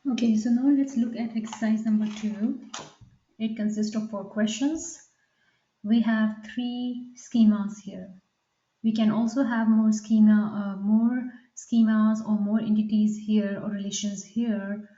Okay, so now let's look at exercise number 2. It consists of 4 questions. We have 3 schemas here. We can also have more schemas or more entities here or relations here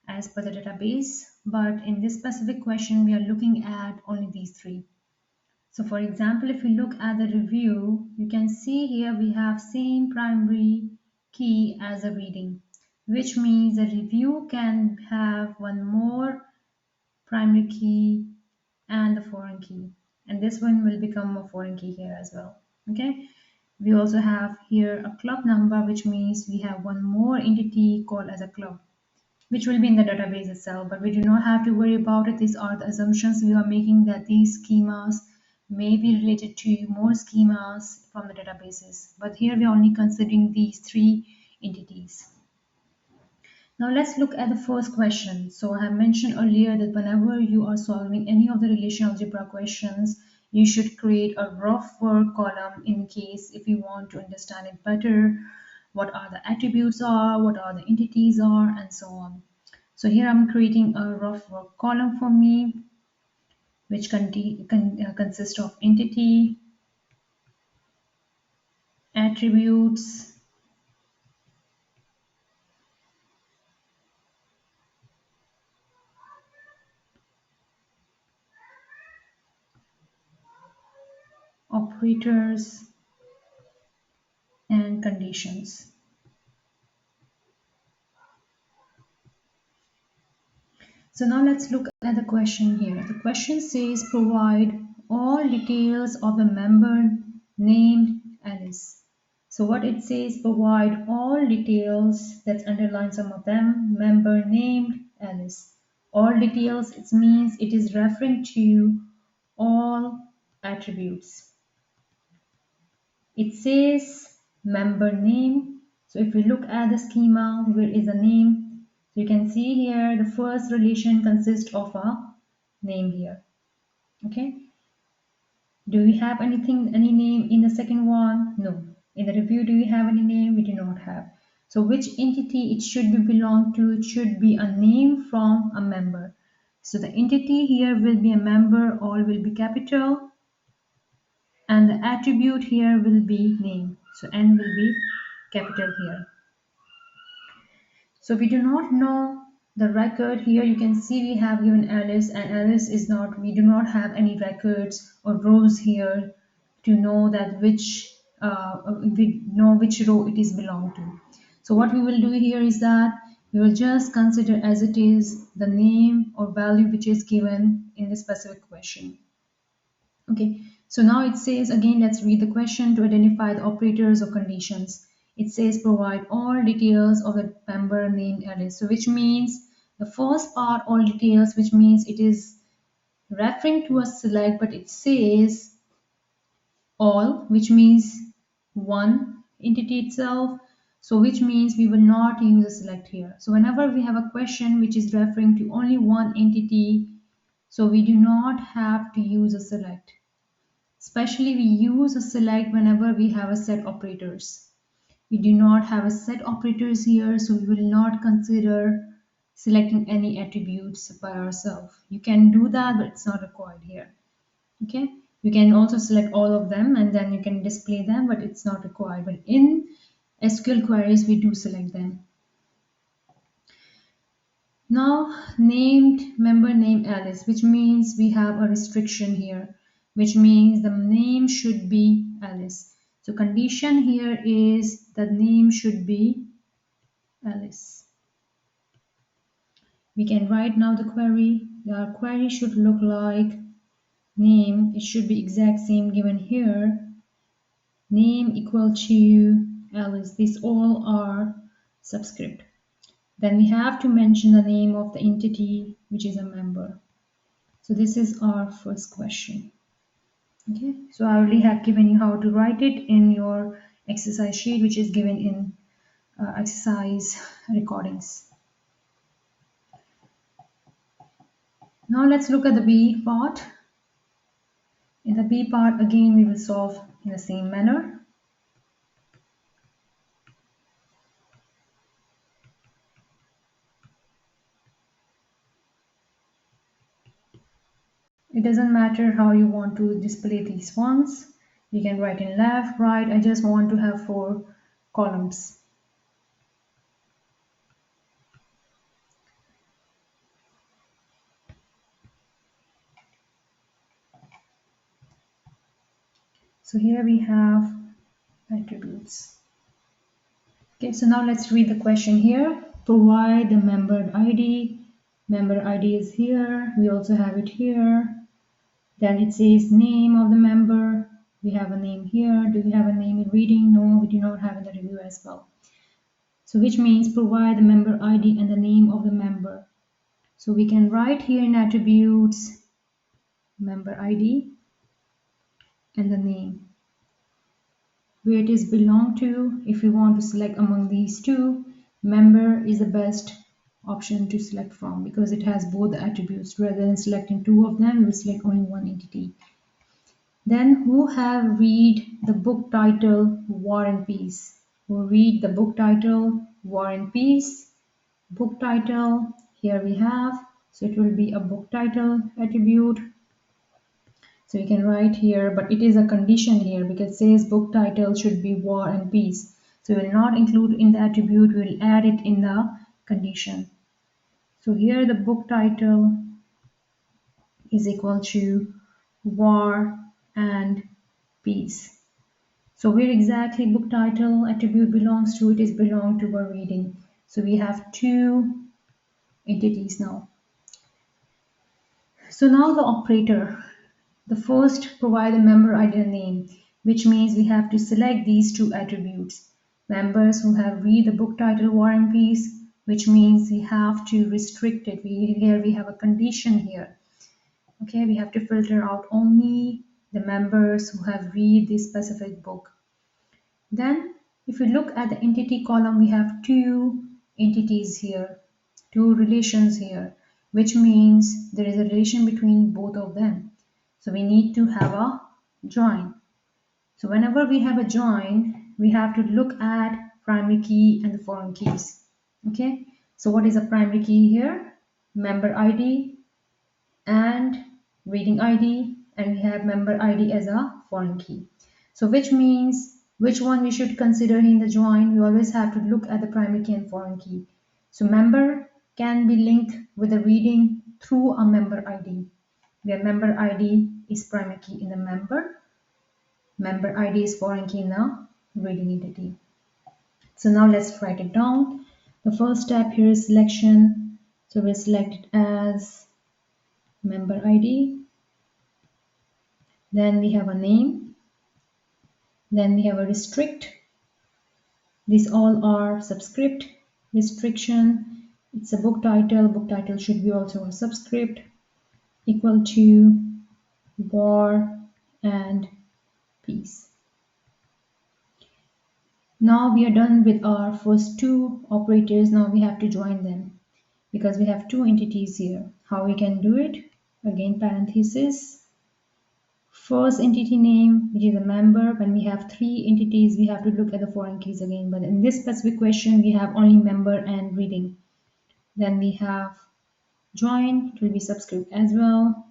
as per the database. But in this specific question, we are looking at only these 3. So for example, if we look at the review, you can see here we have same primary key as a reading, which means the review can have one more primary key and the foreign key. And this one will become a foreign key here as well. Okay. We also have here a club number, which means we have one more entity called as a club, which will be in the database itself, but we do not have to worry about it. These are the assumptions we are making, that these schemas may be related to more schemas from the databases. But here we are only considering these 3 entities. Now let's look at the first question. So I have mentioned earlier that whenever you are solving any of the relational algebra questions, you should create a rough work column in case if you want to understand it better, what are the attributes are, what are the entities are, and so on. So here I'm creating a rough work column for me, which consists of entity, attributes, operators, and conditions. So now let's look at the question here. The question says provide all details of a member named Alice. So what it says, provide all details, let's underline some of them, member named Alice. All details, it means it is referring to all attributes. It says member name. So if we look at the schema, where is the name? So you can see here the first relation consists of a name here. Okay. Do we have any name in the second one? No. In the review, do we have any name? We do not have. So which entity it should be belong to? It should be a name from a member. So the entity here will be a member, all will be capital, and the attribute here will be name. So N will be capital here. So we do not know the record here. You can see we have given Alice, and Alice is not, we do not have any records or rows here to know that we know which row it is belong to. So what we will do here is that we will just consider as it is the name or value which is given in the specific question. Okay, so now it says again, let's read the question to identify the operators or conditions. It says provide all details of the member named Alice. So which means the first part, all details, which means it is referring to a select, but it says all, which means one entity itself. So which means we will not use a select here. So whenever we have a question which is referring to only one entity, so we do not have to use a select. Especially we use a select whenever we have a set operators. We do not have a set operators here, so we will not consider selecting any attributes by ourselves. You can do that, but it's not required here. Okay, you can also select all of them and then you can display them, but it's not required. But in SQL queries, we do select them. Now, named member name Alice, which means we have a restriction here, which means the name should be Alice. So condition here is the name should be Alice. We can write now the query. The query should look like name. It should be exact same given here. Name equal to Alice. These all are subscript. Then we have to mention the name of the entity which is a member. So this is our first question. Okay, so I already have given you how to write it in your exercise sheet, which is given in exercise recordings. Now let's look at the B part. In the B part, again, we will solve in the same manner. It doesn't matter how you want to display these ones. You can write in left, right. I just want to have 4 columns. So here we have attributes. Okay, so now let's read the question here. Provide the member ID. Member ID is here. We also have it here. Then it says name of the member. We have a name here. Do we have a name in reading? No, we do not have in the review as well. So which means provide the member ID and the name of the member. So we can write here in attributes member ID and the name. Where it is belong to, if you want to select among these two, member is the best option to select from because it has both the attributes. Rather than selecting 2 of them, we select only one entity. Then who have read the book title War and Peace? Who read the book title War and Peace? Book title, here we have, so it will be a book title attribute. So you can write here, but it is a condition here because it says book title should be War and Peace. So we will not include in the attribute, we will add it in the condition. So here the book title is equal to War and Peace. So where exactly book title attribute belongs to, it is belong to our reading. So we have 2 entities now. So now the operator. The first provide a member ID and name, which means we have to select these 2 attributes. Members who have read the book title War and Peace, which means we have to restrict it. Here we have a condition here. Okay, we have to filter out only the members who have read this specific book. Then if we look at the entity column, we have 2 entities here, 2 relations here, which means there is a relation between both of them. So we need to have a join. So whenever we have a join, we have to look at primary key and the foreign keys. Okay, so what is a primary key here? Member ID and reading ID, and we have member ID as a foreign key. So which means which one we should consider in the join? We always have to look at the primary key and foreign key. So member can be linked with the reading through a member ID, where member ID is primary key in the member ID is foreign key in the reading entity. So now let's write it down. The first step here is selection. So we'll select it as member ID. Then we have a name. Then we have a restrict. These all are subscript. Restriction, it's a book title. Book title should be also a subscript. Equal to War and Peace. Now we are done with our first 2 operators. Now we have to join them because we have 2 entities here. How we can do it? Again, parenthesis. First entity name, which is a member. When we have 3 entities, we have to look at the foreign keys again. But in this specific question, we have only member and reading. Then we have join, it will be subscript as well.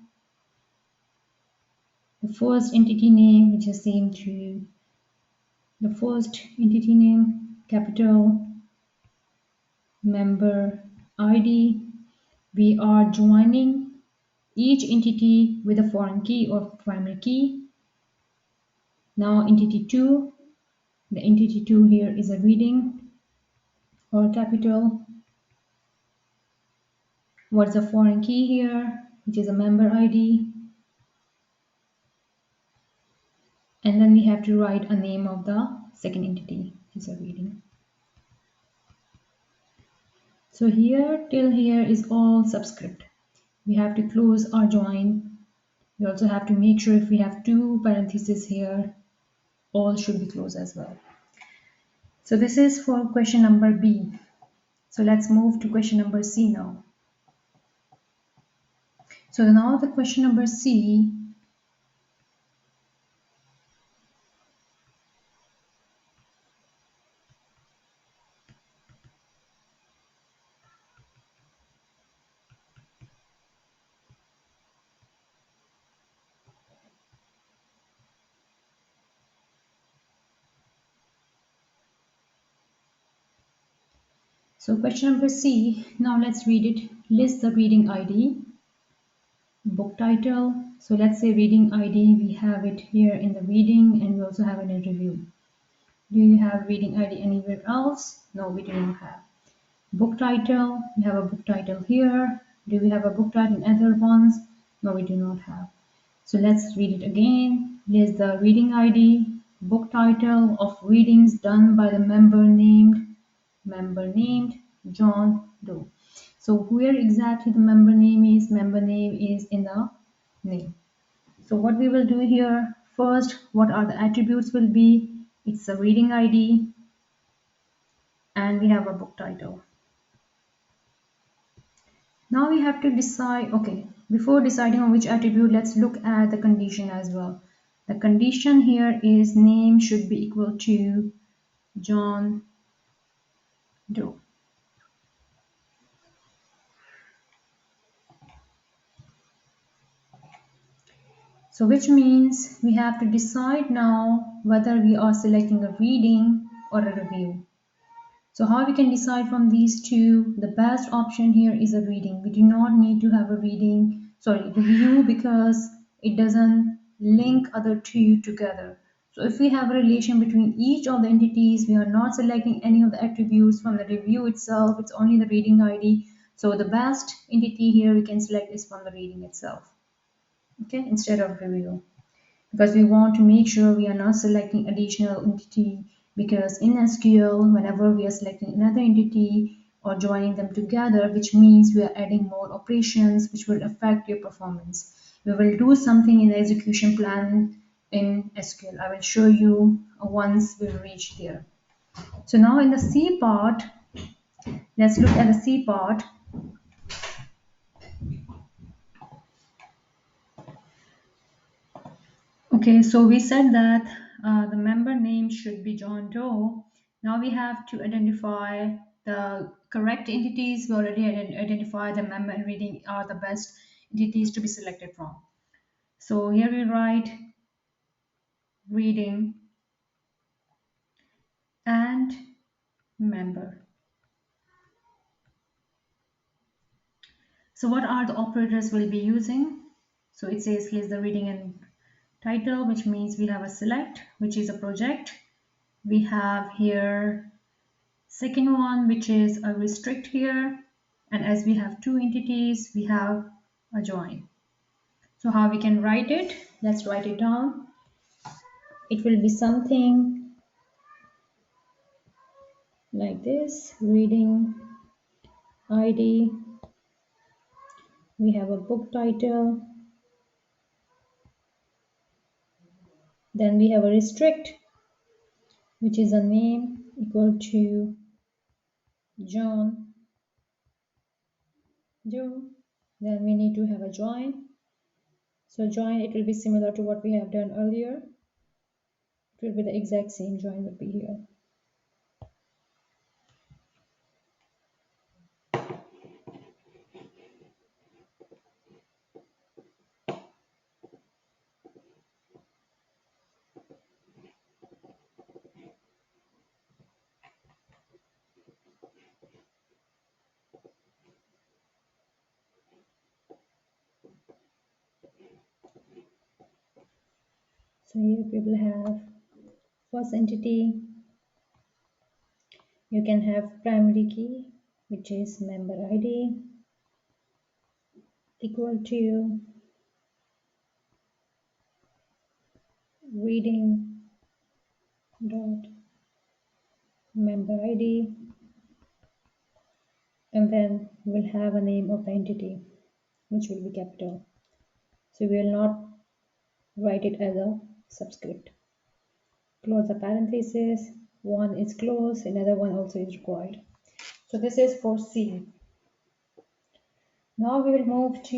The first entity name, which is same to the first entity name, capital, member ID. We are joining each entity with a foreign key or primary key. Now entity 2, the entity 2 here is a reading or capital. What's the foreign key here, which is a member ID. And then we have to write a name of the second entity, which is a reading. So here till here is all subscript. We have to close our join. We also have to make sure if we have 2 parentheses here, all should be closed as well. So this is for question number B. So let's move to question number C now. So now the question number C. So question number C, now let's read it. List the reading ID, book title. So let's say reading ID, we have it here in the reading and we also have it in review. Do you have reading ID anywhere else? No, we do not have. Book title, we have a book title here. Do we have a book title in other ones? No, we do not have. So let's read it again. Here's the reading ID, book title of readings done by the member named John Doe. So where exactly the member name is? Member name is in the name. So what we will do here, first, what are the attributes will be? It's a reading ID and we have a book title. Now we have to decide, okay, before deciding on which attribute, let's look at the condition as well. The condition here is name should be equal to John Doe. So which means we have to decide now whether we are selecting a reading or a review. So how we can decide from these two? The best option here is a reading. We do not need to have a review, because it doesn't link other two together. So if we have a relation between each of the entities, we are not selecting any of the attributes from the review itself. It's only the reading ID. So the best entity here we can select is from the reading itself. Okay, instead of review, because we want to make sure we are not selecting additional entity, because in SQL whenever we are selecting another entity or joining them together, which means we are adding more operations which will affect your performance. We will do something in the execution plan in SQL. I will show you once we reach there. So now in the C part, let's look at the C part. Okay, so we said that the member name should be John Doe. Now we have to identify the correct entities. We already identified the member and reading are the best entities to be selected from. So here we write reading and member. So what are the operators we'll be using? So it says here's the reading and title, which means we have a select, which is a project. We have here second one, which is a restrict here, and as we have two entities, we have a join. So how we can write it? Let's write it down. It will be something like this: reading ID, we have a book title, then we have a restrict, which is a name equal to John Doe. Then we need to have a join. So join, it will be similar to what we have done earlier. It will be the exact same join would be here. So here we will have first entity. You can have primary key, which is member ID equal to reading dot member ID, and then we'll have a name of the entity, which will be capital. So we will not write it as a subscript. Close the parenthesis. One is closed, another one also is required. So this is for C. Now we will move to